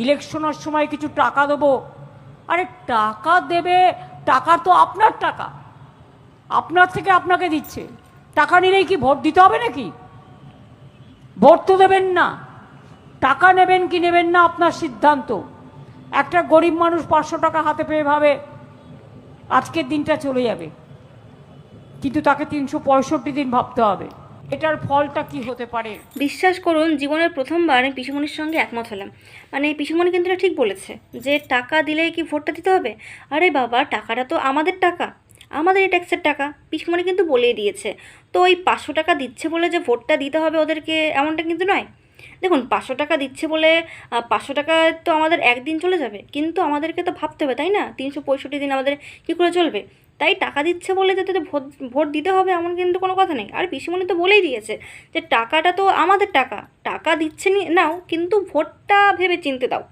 ইলেকশনের সময় কিছু টাকা দেবো। আরে টাকা দেবে, টাকা তো আপনার টাকা, আপনার থেকে আপনাকে দিচ্ছে। টাকা নিলেই কি ভোট দিতে হবে নাকি? ভোট তো দেবেন না। টাকা নেবেন কি নেবেন না আপনার সিদ্ধান্ত। একটা গরিব মানুষ 500 টাকা হাতে পেয়ে ভাবে আজকের দিনটা চলে যাবে, কিন্তু তাকে 365 দিন ভাবতে হবে এটার ফলটা কি হতে পারে। বিশ্বাস করুন, জীবনের প্রথমবার আমি পিসুমণির সঙ্গে একমত হলাম। মানে পিসুমণি কিন্তু এটা ঠিক বলেছে যে টাকা দিলেই কি ভোটটা দিতে হবে। আরে বাবা, টাকাটা তো আমাদের টাকা, আমাদের এই ট্যাক্সের টাকা। পিসুমণি কিন্তু বলেই দিয়েছে। তো ওই 500 টাকা দিচ্ছে বলে যে ভোটটা দিতে হবে ওদেরকে, এমনটা কিন্তু নয়। দেখুন, 500 টাকা দিচ্ছে বলে 500 টাকা তো আমাদের একদিন চলে যাবে, কিন্তু আমাদেরকে তো ভাবতে হবে, তাই না? 365 দিন আমাদের কী করে চলবে? তাই টাকা দিচ্ছে বলে যাতে ভোট ভোট দিতে হবে এমন কিন্তু কোনো কথা নেই। আর পিসিমণি তো বলেই দিয়েছে যে টাকাটা তো আমাদের টাকা, টাকা দিচ্ছে নাও, কিন্তু ভোটটা ভেবে চিনতে দাও।